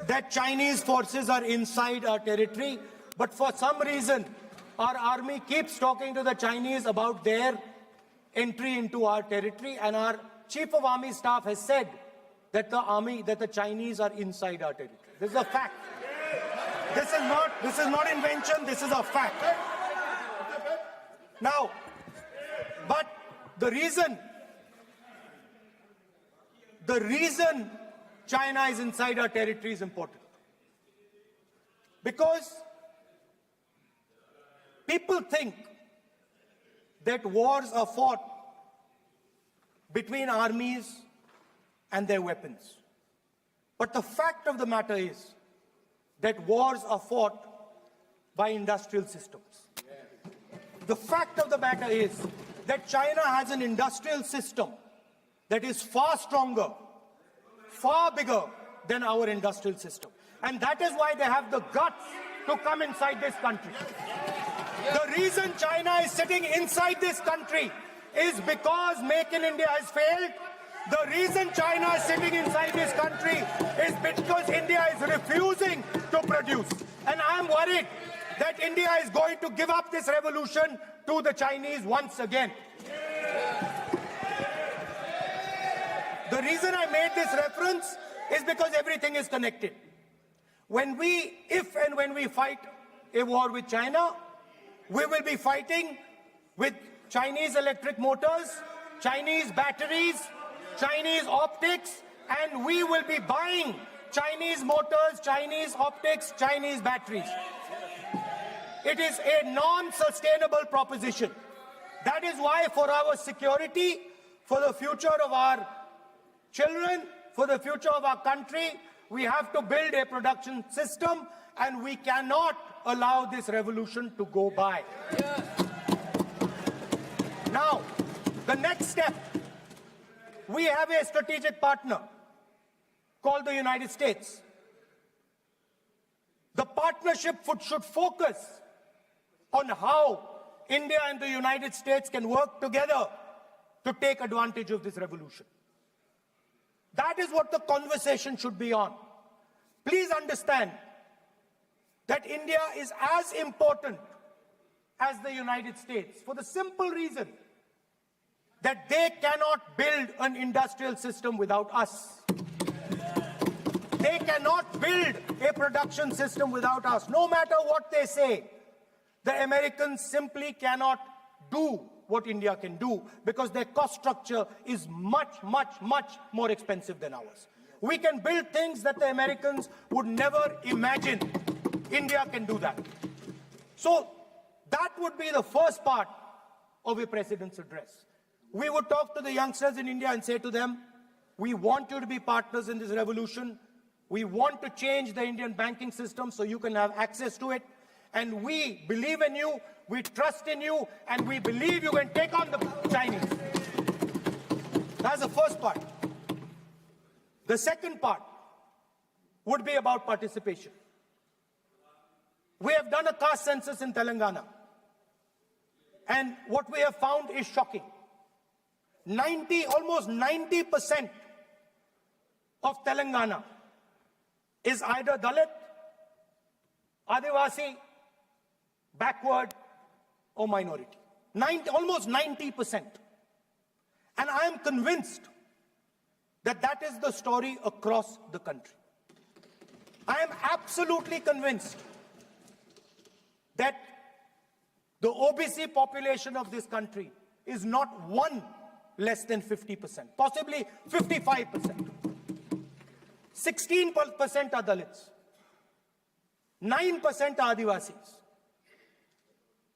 that Chinese forces are inside our territory, but for some reason, our army keeps talking to the Chinese about their entry into our territory, and our Chief of Army Staff has said that the Chinese are inside our territory. This is a fact. This is not invention, this is a fact. Now, but the reason China is inside our territory is important. Because people think that wars are fought between armies and their weapons. But the fact of the matter is that wars are fought by industrial systems. The fact of the matter is that China has an industrial system that is far stronger, far bigger than our industrial system. And that is why they have the guts to come inside this country. The reason China is sitting inside this country is because Make in India has failed. The reason China is sitting inside this country is because India is refusing to produce. And I am worried that India is going to give up this revolution to the Chinese once again. The reason I made this reference is because everything is connected. If and when we fight a war with China, we will be fighting with Chinese electric motors, Chinese batteries, Chinese optics, and we will be buying Chinese motors, Chinese optics, Chinese batteries. It is a non-sustainable proposition. That is why for our security, for the future of our children, for the future of our country, we have to build a production system, and we cannot allow this revolution to go by. Now, the next step, we have a strategic partner called the United States. The partnership should focus on how India and the United States can work together to take advantage of this revolution. That is what the conversation should be on. Please understand that India is as important as the United States for the simple reason that they cannot build an industrial system without us. They cannot build a production system without us. No matter what they say, the Americans simply cannot do what India can do because their cost structure is much, much, much more expensive than ours. We can build things that the Americans would never imagine. India can do that. So that would be the first part of a president's address. We would talk to the youngsters in India and say to them, we want you to be partners in this revolution. We want to change the Indian banking system so you can have access to it. And we believe in you, we trust in you, and we believe you can take on the Chinese. That's the first part. The second part would be about participation. We have done a caste census in Telangana. And what we have found is shocking. Almost 90% of Telangana is either Dalit, Adivasi, backward, or minority. Almost 90%. And I am convinced that that is the story across the country. I am absolutely convinced that the OBC population of this country is not one less than 50%, possibly 55%. 16% are Dalits, 9% are Adivasis,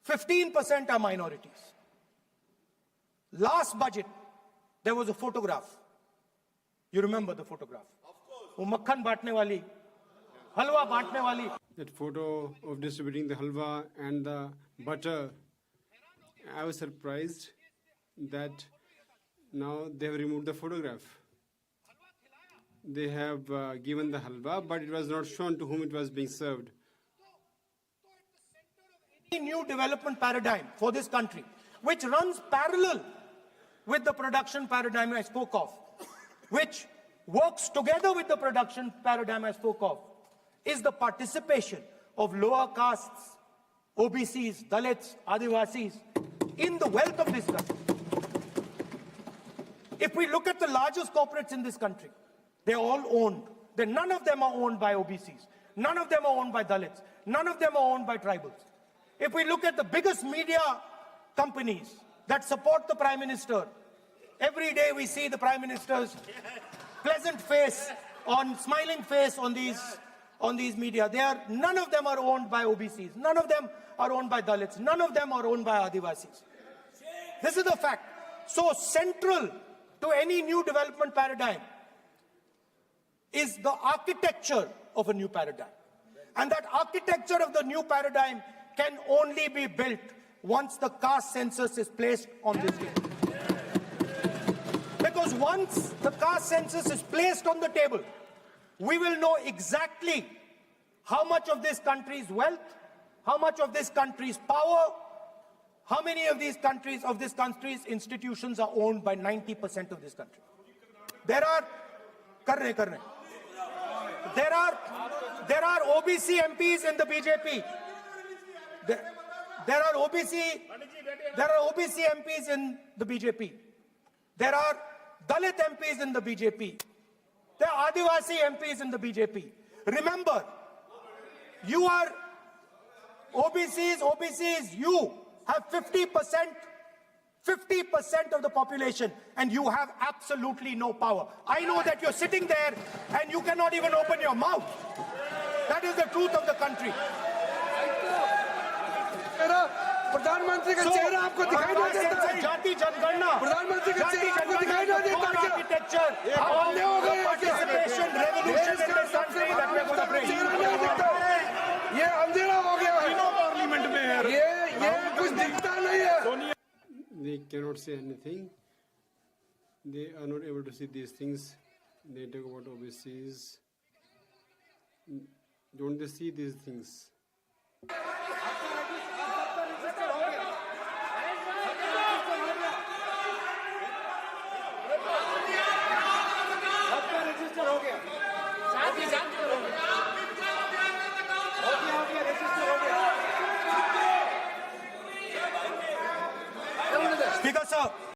15% are minorities. Last budget, there was a photograph. You remember the photograph? Of course. वो मक्खन बांटने वाली, हलवा बांटने वाली. That photo of distributing the halwa and the butter, I was surprised that now they have removed the photograph. They have given the halwa, but it was not shown to whom it was being served. A new development paradigm for this country, which runs parallel with the production paradigm I spoke of, which works together with the production paradigm I spoke of. is the participation of lower castes, OBCs, Dalits, Adivasis in the wealth of this country. If we look at the largest corporates in this country, they're all owned. None of them are owned by OBCs. None of them are owned by Dalits. None of them are owned by tribals. If we look at the biggest media companies that support the Prime Minister, every day we see the Prime Minister's pleasant face, smiling face on these media. None of them are owned by OBCs. None of them are owned by Dalits. None of them are owned by Adivasis. This is the fact. So central to any new development paradigm is the architecture of a new paradigm. And that architecture of the new paradigm can only be built once the caste census is placed on this table. Because once the caste census is placed on the table, we will know exactly how much of this country's wealth, how much of this country's power, how many of this country's institutions are owned by 90% of this country. There are OBC MPs in the BJP. There are OBC MPs in the BJP. There are Dalit MPs in the BJP. There are Adivasi MPs in the BJP. Remember, you are OBCs, you have 50% of the population, and you have absolutely no power. I know that you're sitting there and you cannot even open your mouth. That is the truth of the country. प्रधानमंत्री का चेहरा आपको दिखाई नहीं देता है। जाति जनगणना, प्रधानमंत्री का चेहरा आपको दिखाई नहीं देता क्या? आर्किटेक्चर, अंधे हो गए participation, revolution in this country that we're going to bring. ये अंधेरा हो गया है। पार्लियामेंट में ये कुछ दिखता नहीं है। They cannot say anything. They are not able to see these things. They talk about OBCs. Don't they see these things?